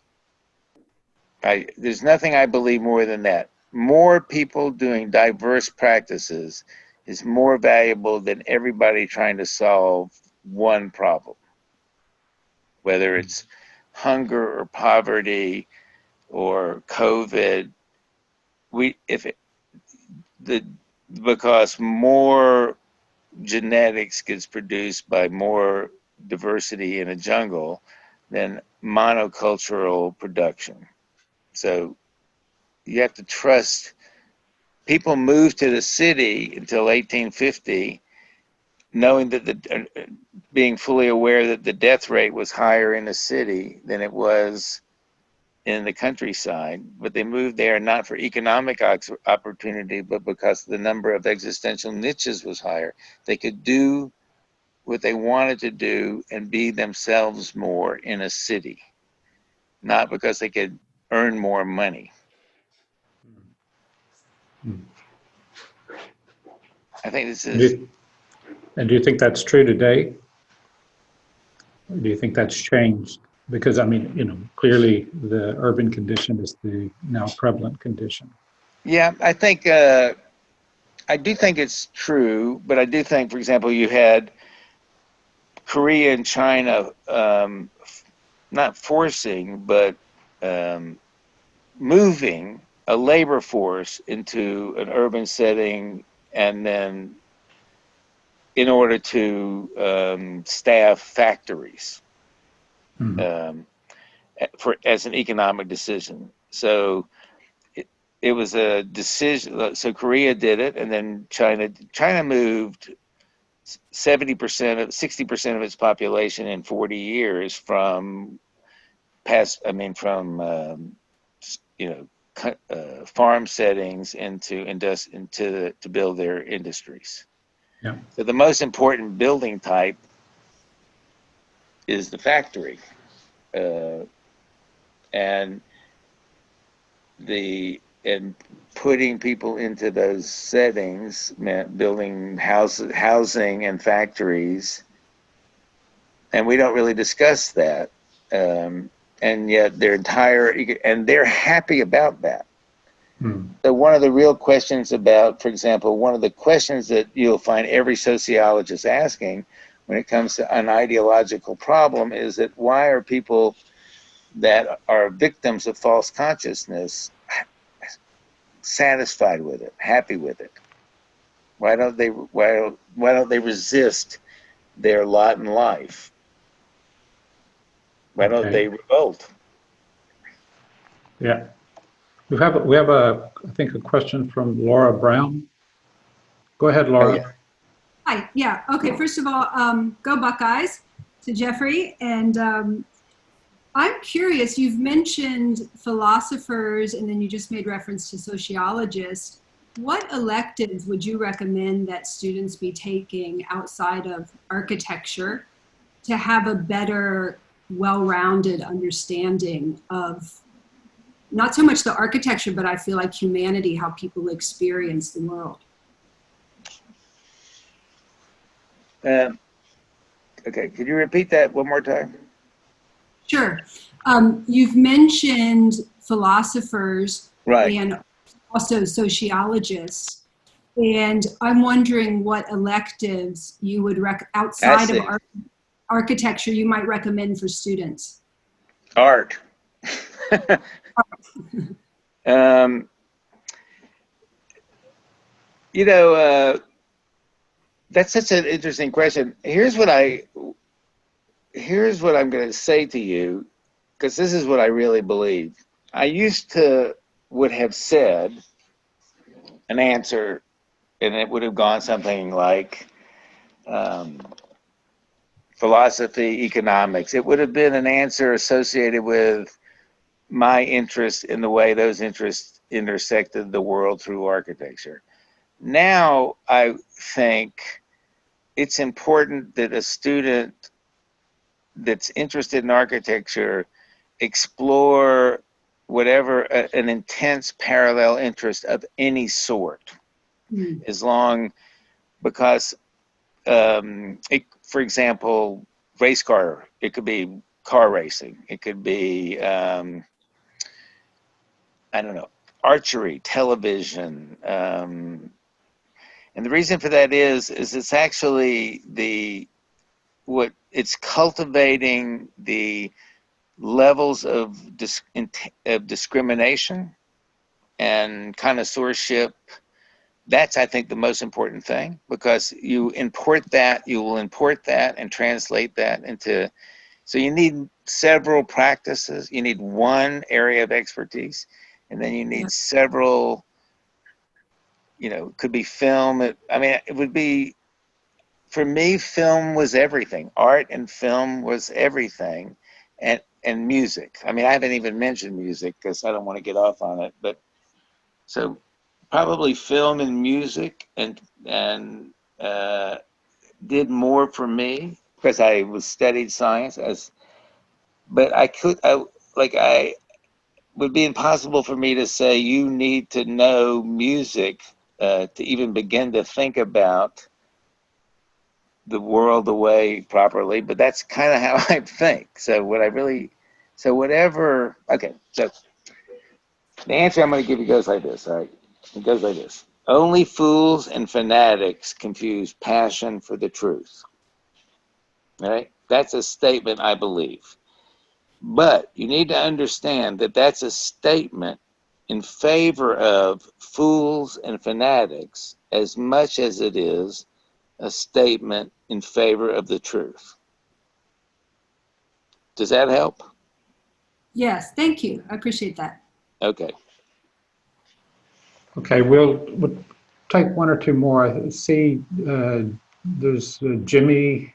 There's nothing I believe more than that. More people doing diverse practices is more valuable than everybody trying to solve one problem, whether it's hunger or poverty or COVID. Because more genetics gets produced by more diversity in a jungle than monocultural production. So you have to trust. People moved to the city until 1850, knowing that being fully aware that the death rate was higher in the city than it was in the countryside, but they moved there not for economic opportunity, but because the number of existential niches was higher. They could do what they wanted to do and be themselves more in a city, not because they could earn more money. I think this is. And do you think that's true today? Or do you think that's changed? Because, I mean, you know, clearly the urban condition is the now prevalent condition. Yeah, I think, I do think it's true, but I do think, for example, you had Korea and China not forcing, but moving a labor force into an urban setting, and then in order to staff factories as an economic decision. So it was a decision. So Korea did it, and then China moved 60% of its population in 40 years from farm settings to build their industries. Yeah. So the most important building type is the factory, and putting people into those settings meant building housing and factories, and we don't really discuss that. And yet they're happy about that. So one of the real questions about, for example, one of the questions that you'll find every sociologist asking when it comes to an ideological problem is that why are people that are victims of false consciousness satisfied with it, happy with it? Why don't they resist their lot in life? Why don't they revolt? Yeah. We have I think a question from Laura Brown. Go ahead, Laura. Oh, yeah. Hi. Yeah. Okay. First of all, go Buckeyes to Jeffrey. And I'm curious, you've mentioned philosophers and then you just made reference to sociologists. What electives would you recommend that students be taking outside of architecture to have a better, well-rounded understanding of not so much the architecture, but I feel like humanity, how people experience the world? Okay, could you repeat that one more time? Sure. You've mentioned philosophers, right, and also sociologists, and I'm wondering what electives you would outside of architecture you might recommend for students. Art. That's such an interesting question. Here's what I'm going to say to you, because this is what I really believe. I would have said an answer, and it would have gone something like philosophy, economics. It would have been an answer associated with my interest in the way those interests intersected the world through architecture. Now I think it's important that a student that's interested in architecture explore whatever an intense parallel interest of any sort, because for example, race car, it could be car racing, it could be I don't know, archery, television, and the reason for that is it's actually it's cultivating the levels of discrimination and connoisseurship. That's, I think, the most important thing, because you will import that and translate that into, so you need several practices. You need one area of expertise, and then you need several, it could be film. It would be, for me, film was everything. Art and film was everything, and music. I haven't even mentioned music because I don't want to get off on it, but so probably film and music, and did more for me because I studied science, but would be impossible for me to say you need to know music to even begin to think about the world the way properly, but that's kind of how I think. So the answer I'm going to give you goes like this, all right? It goes like this. Only fools and fanatics confuse passion for the truth. All right? That's a statement I believe. But you need to understand that that's a statement in favor of fools and fanatics as much as it is a statement in favor of the truth. Does that help? Yes, thank you. I appreciate that. Okay. Okay, we'll take one or two more. I see there's Jimmy.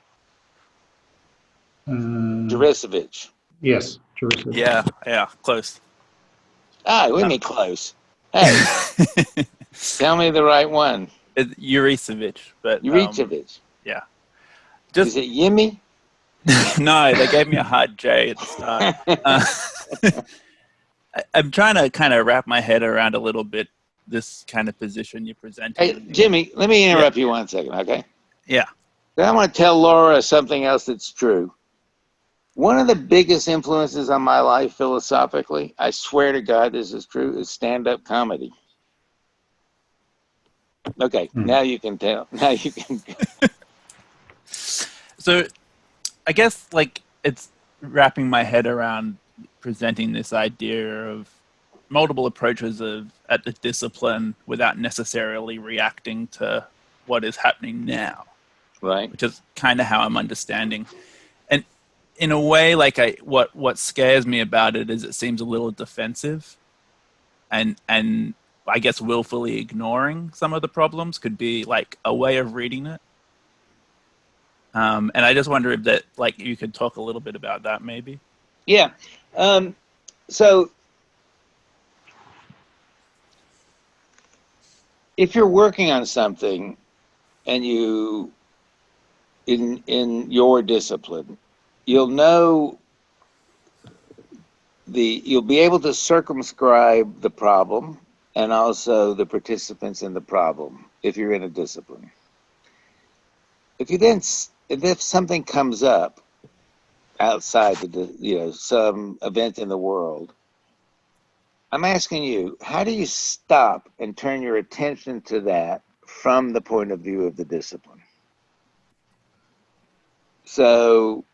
Jurisovich. Yes, Jerusalem. Yeah, close. We mean close. Hey, tell me the right one. Yurisovich, but Yuricevich. yeah. Is it Yimmy? No, they gave me a hard J at the start. I'm trying to kind of wrap my head around a little bit this kind of position you presented. Hey, Jimmy, let me interrupt you 1 second, okay? Yeah. I want to tell Laura something else that's true. One of the biggest influences on my life philosophically, I swear to God this is true, is stand-up comedy. Okay, now you can tell. Now you can. So I guess like it's wrapping my head around presenting this idea of multiple approaches at the discipline without necessarily reacting to what is happening now. Right. Which is kind of how I'm understanding. And in a way, like what scares me about it is it seems a little defensive and I guess willfully ignoring some of the problems could be like a way of reading it. And I just wonder if that, like, you could talk a little bit about that maybe. Yeah. So if you're working on something and you, in your discipline, you'll know you'll be able to circumscribe the problem and also the participants in the problem if you're in a discipline. If something comes up outside some event in the world, I'm asking you, how do you stop and turn your attention to that from the point of view of the discipline? So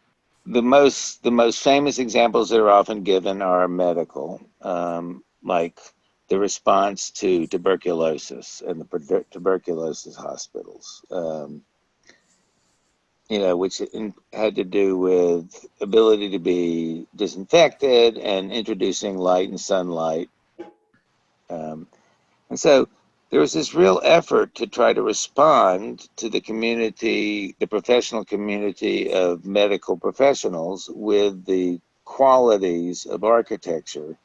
the most famous examples that are often given are medical, like the response to tuberculosis and the tuberculosis hospitals, which had to do with ability to be disinfected and introducing light and sunlight. And so there was this real effort to try to respond to the community, the professional community of medical professionals with the qualities of architecture,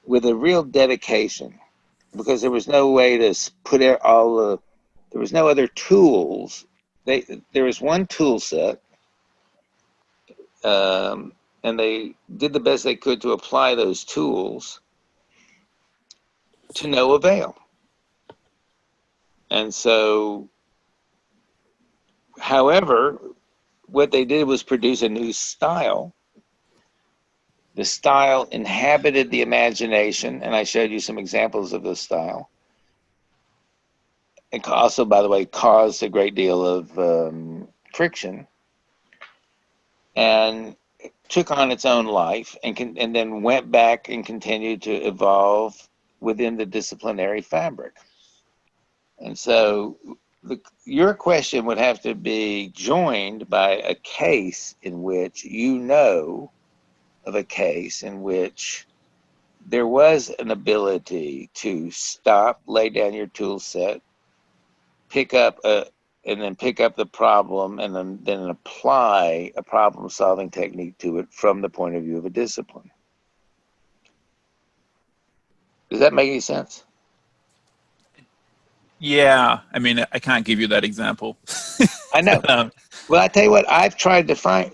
with a real dedication, because there was no way to put there was no other tools. There was one tool set, and they did the best they could to apply those tools to no avail. And so, however, what they did was produce a new style. The style inhabited the imagination, and I showed you some examples of this style. It also, by the way, caused a great deal of friction, and took on its own life, and then went back and continued to evolve within the disciplinary fabric. And so your question would have to be joined by a case in which of a case in which there was an ability to stop, lay down your tool set, pick up the problem, and then apply a problem-solving technique to it from the point of view of a discipline. Does that make any sense? Yeah, I mean, I can't give you that example. I know. Well, I tell you what, I've tried to find,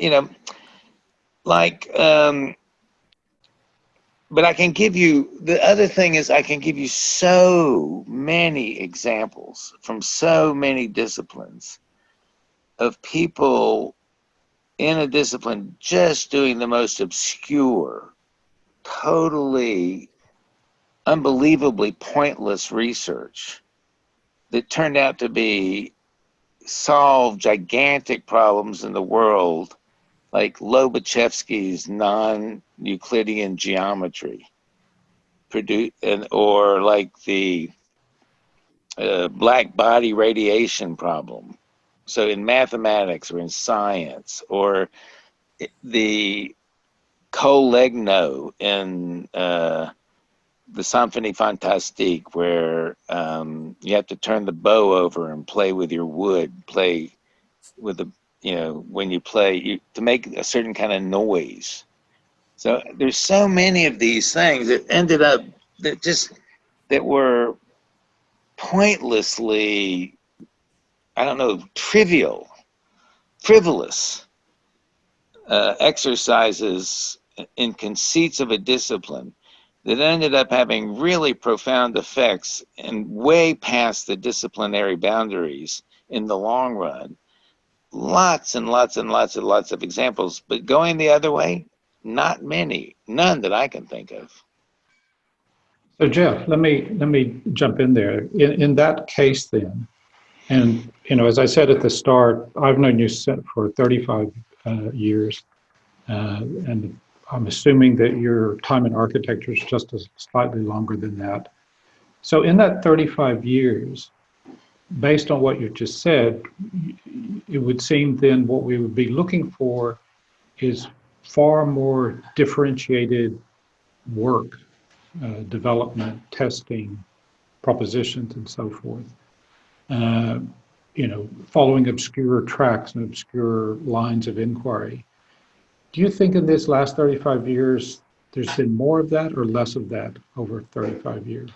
but I can give you, the other thing is I can give you so many examples from so many disciplines of people in a discipline just doing the most obscure, totally unbelievably pointless research that turned out to be solve gigantic problems in the world, like Lobachevsky's non-Euclidean geometry, or like the black body radiation problem. So in mathematics or in science, or the Collegno in the Symphonie Fantastique, where you have to turn the bow over and play with your wood, play with the, when you play, to make a certain kind of noise. So there's so many of these things that ended up that were pointlessly, trivial, frivolous exercises in conceits of a discipline that ended up having really profound effects and way past the disciplinary boundaries in the long run. Lots and lots and lots and lots of examples, but going the other way, not many, none that I can think of. So Jeff, let me jump in there. In that case then, and as I said at the start, I've known you for 35 years, and I'm assuming that your time in architecture is just slightly longer than that. So in that 35 years, based on what you just said, it would seem then what we would be looking for is far more differentiated work, development, testing, propositions, and so forth. Following obscure tracks and obscure lines of inquiry. Do you think in this last 35 years, there's been more of that or less of that over 35 years?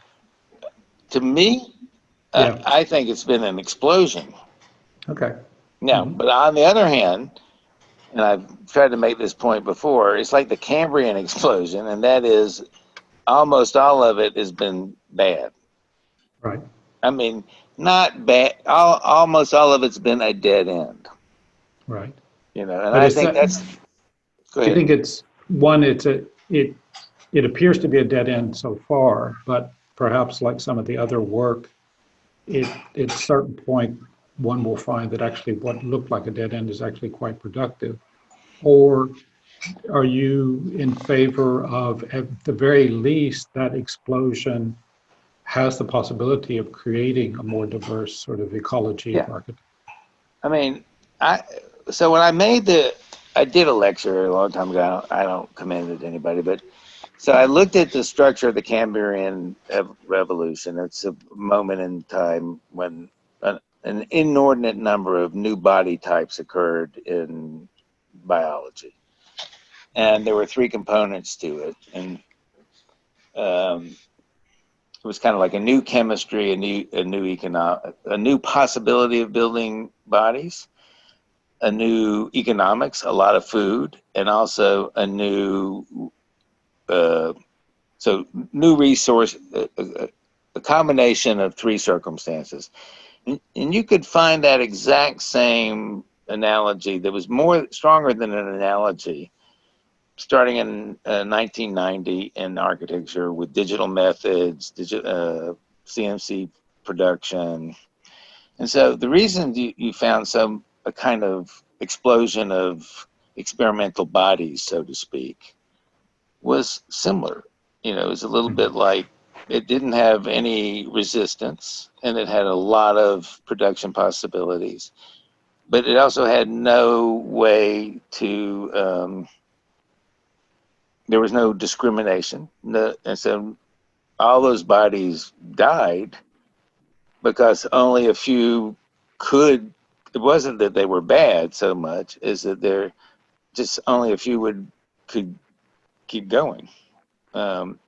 To me, Yeah. I think it's been an explosion. Okay. Now, but on the other hand, and I've tried to make this point before, it's like the Cambrian explosion, and that is almost all of it has been bad. Right. I mean, not bad, almost all of it's been a dead end. Right. And But I think that's, go ahead. I think it's one, it appears to be a dead end so far, but perhaps like some of the other work, at a certain point, one will find that actually what looked like a dead end is actually quite productive. Or are you in favor of, at the very least, that explosion has the possibility of creating a more diverse sort of ecology of architecture? I mean, so when I did a lecture a long time ago. I don't commend it to anybody, but so I looked at the structure of the Cambrian revolution. It's a moment in time when an inordinate number of new body types occurred in biology, and there were three components to it, and it was kind of like a new chemistry, a new possibility of building bodies, a new economics, a lot of food, and also a new new resource, a combination of three circumstances. And you could find that exact same analogy that was stronger than an analogy starting in 1990 in architecture with digital methods, CNC production. And so the reason you found a kind of explosion of experimental bodies, so to speak, was similar. It was a little bit like it didn't have any resistance and it had a lot of production possibilities, but it also had no way to, there was no discrimination. And so all those bodies died because only a few could. It wasn't that they were bad so much as that there just only a few could keep going. And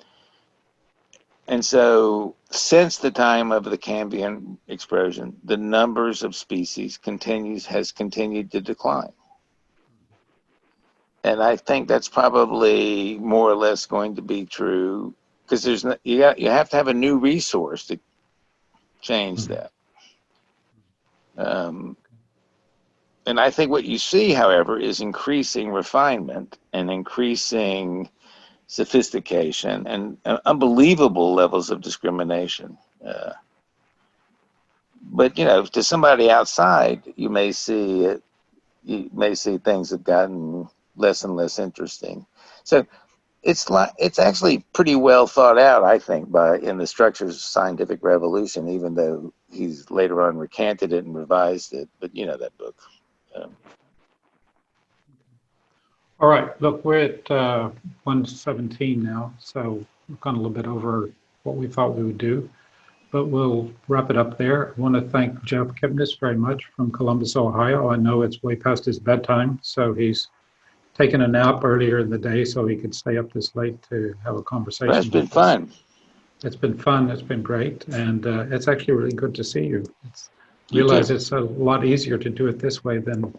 so since the time of the Cambrian explosion, the numbers of species has continued to decline. And I think that's probably more or less going to be true, because there's no, you have to have a new resource to change that. And I think what you see, however, is increasing refinement and increasing sophistication and unbelievable levels of discrimination. But you know, to somebody outside, you may see things have gotten less and less interesting. So it's actually pretty well thought out, I think, in the Structures of Scientific Revolution, even though he's later on recanted it and revised it. But you know that book. All right, look, we're at 1:17 now, so we've gone a little bit over what we thought we would do, but we'll wrap it up there. I want to thank Jeff Kipnis very much from Columbus, Ohio. I know it's way past his bedtime, so he's taken a nap earlier in the day so he could stay up this late to have a conversation. That's been fun. It's been fun, it's been great, and it's actually really good to see you. You Realize too. it's a lot easier to do it this way than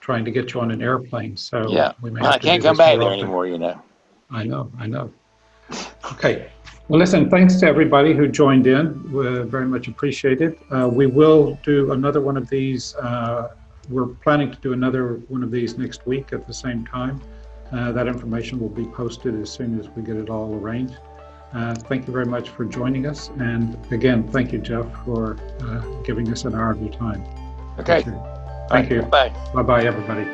trying to get you on an airplane. So Yeah, we may well, I have to can't do come this back more there often. anymore, you know. I know. Okay. Well, listen, thanks to everybody who joined in. We're very much appreciated. We will do another one of these. We're planning to do another one of these next week at the same time. That information will be posted as soon as we get it all arranged. Thank you very much for joining us. And again, thank you, Jeff, for giving us an hour of your time. Okay. Thank you. Bye. Bye-bye, everybody.